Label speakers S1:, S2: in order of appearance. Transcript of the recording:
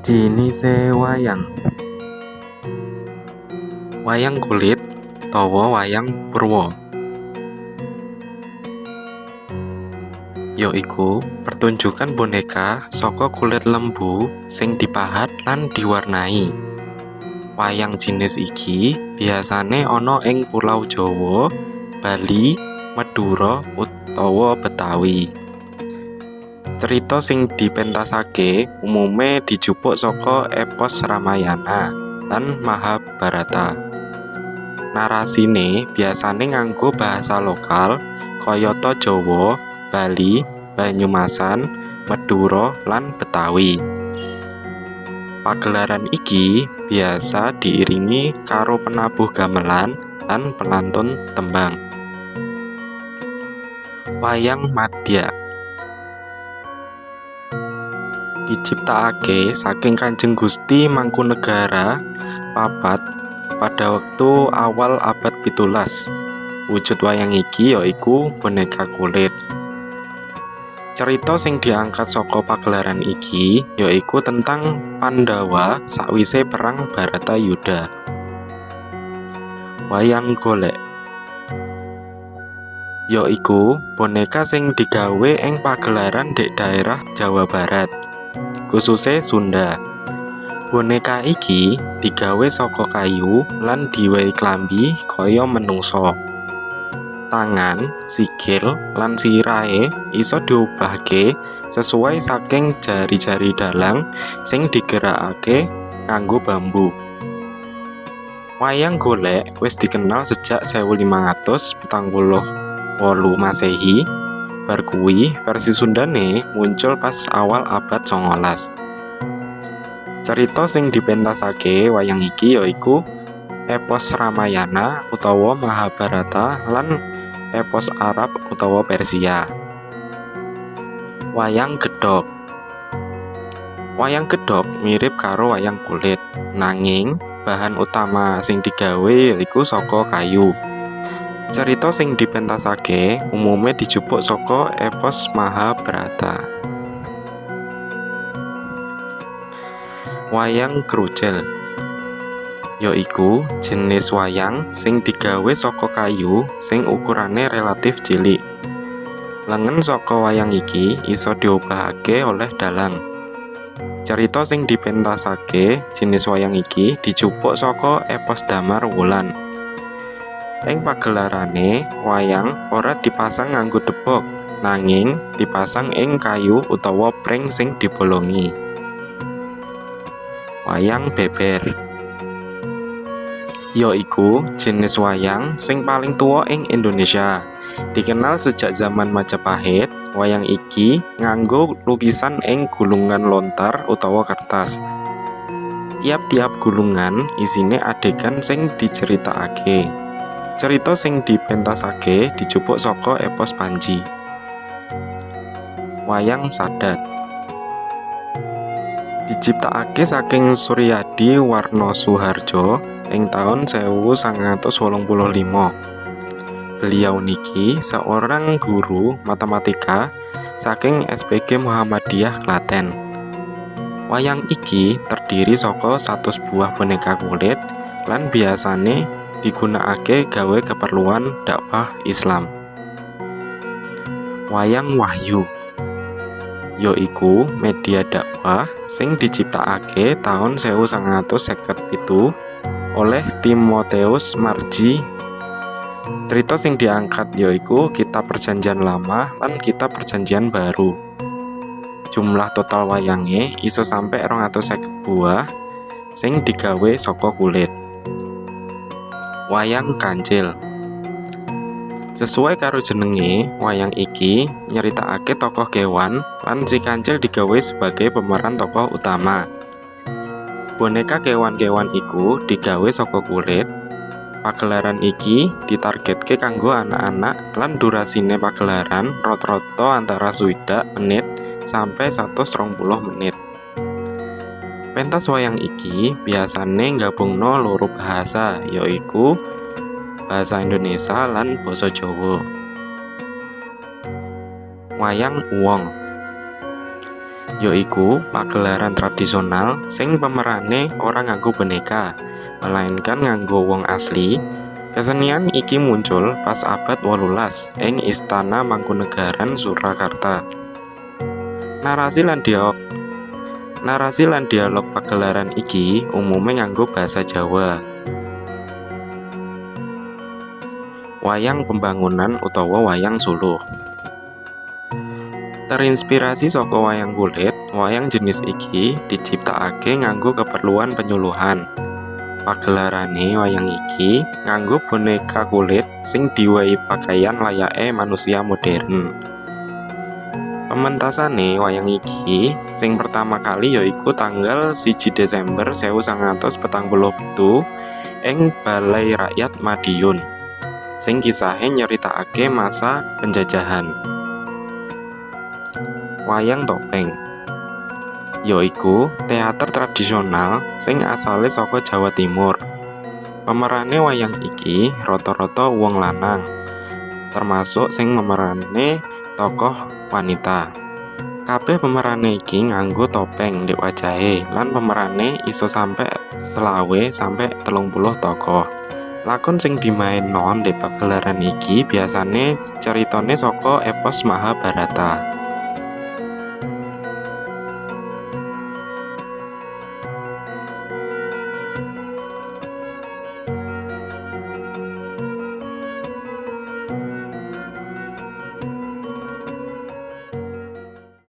S1: Jinise wayang. Wayang kulit utawa wayang purwa ya iku pertunjukan boneka saka kulit lembu sing dipahat lan diwarnai. Wayang jinis iki biasane ana ing Pulau Jawa, Bali, Madura utawa Betawi. Cerita sing dipentasake umume dijupuk saka epos Ramayana lan Mahabharata. Narasine biasane nganggo bahasa lokal kayata Jawa, Bali, Banyumasan, Madura, lan Betawi. Pagelaran iki biasa diiringi karo penabuh gamelan lan pelantun tembang. Wayang Madya diciptakake saking Kanjeng Gusti Mangkunegara papat pada waktu awal abad 17. Wujud wayang iki yaiku boneka kulit. Cerita sing diangkat saka pagelaran iki yaiku tentang Pandhawa sakwise perang Baratayuda. Wayang golek yaiku boneka sing digawe ing pagelaran di daerah Jawa Barat, khususé Sunda. Boneka iki digawe saka kayu lan diwehi klambi kaya menungsa. Tangan, sikil, lan sirahe isa diubahke sesuai saking jari-jari dalang sing digerakake nganggo bambu. Wayang golek wis dikenal sejak 1548 Masehi. Bar kuwi versi Sundane muncul pas awal abad 19. Cerita sing dipentasake wayang iki yaiku epos Ramayana utawa Mahabharata lan epos Arab utawa Persia. Wayang gedhog. Wayang gedhog mirip karo wayang kulit, nanging bahan utama sing digawe yaiku saka kayu. Cerita sing dipentasake umume dijupuk saka epos Mahabharata. Wayang krucil yaiku jenis wayang sing digawe saka kayu sing ukurane relatif cilik. Lengen saka wayang iki isa diubahake oleh dalang. Cerita sing dipentasake jenis wayang iki dijupuk saka epos Damar Wulan. Ing pagelarane wayang ora dipasang nganggo debok, nanging dipasang ing kayu utawa pring sing dibolongi. Wayang beber yaiku jenis wayang sing paling tuwa ing Indonesia. Dikenal sejak zaman Majapahit, wayang iki nganggo lukisan ing gulungan lontar utawa kertas. Tiap-tiap gulungan isine adegan sing diceritakake. Cerita sing dipentasake dijupuk saka epos Panji. Wayang Sadat diciptakake saking Suryadi Warna Suhardjo ing taun 1985. Beliau niki seorang guru matematika saking SPG Muhammadiyah Klaten. Wayang iki terdiri saka 100 buah boneka kulit lan biasane digunakake gawe keperluan dakwah Islam. Wayang Wahyu yaiku media dakwah sing diciptakake taun 1957 oleh Timoteus Marji. Cerita sing diangkat yaiku Kitab Perjanjian Lama lan Kitab Perjanjian Baru. Jumlah total wayange iso sampe 250 buah sing digawe saka kulit. Wayang Kancil sesuai karo jenenge, wayang iki nyeritakake tokoh kewan lan si kancil digawe sebagai pemeran tokoh utama. Boneka kewan-kewan iku digawe saka kulit. Pagelaran iki ditargetke kanggo anak-anak lan durasine pagelaran rata-rata antara 60 menit sampai 120 menit. Pentas wayang iki biasane nggabungno loro bahasa yaiku bahasa Indonesia lan basa Jawa. Wayang Uwong yaiku pagelaran tradisional sing pemerane ora nganggo boneka, melainkan nganggo wong asli. Kesenian iki muncul pas abad 18 ing Istana Mangkunegaran Surakarta. Narasi lan dialog pagelaran iki umume nganggo basa Jawa. Wayang pembangunan utawa wayang suluh. Terinspirasi saka wayang kulit, wayang jenis iki diciptakake nganggo keperluan penyuluhan. Pagelarane wayang iki nganggo boneka kulit sing diwehi pakaian layake manusia modern. Pementasane wayang iki sing pertama kali yaiku tanggal 1 Desember 1947 ing Balai Rakyat Madiun, sing kisahe nyeritakake masa penjajahan. Wayang topeng yaiku teater tradisional sing asale saka Jawa Timur. Pemerane wayang iki rata-rata wong lanang, termasuk sing memerane tokoh wanita. Kabeh pemerane iki nganggo topeng ndek wajahe lan pemerane iso sampe 20 sampe 30 tokoh. Lakon sing dimainno ndek pagelaran iki biasane ceritane saka epos Mahabharata.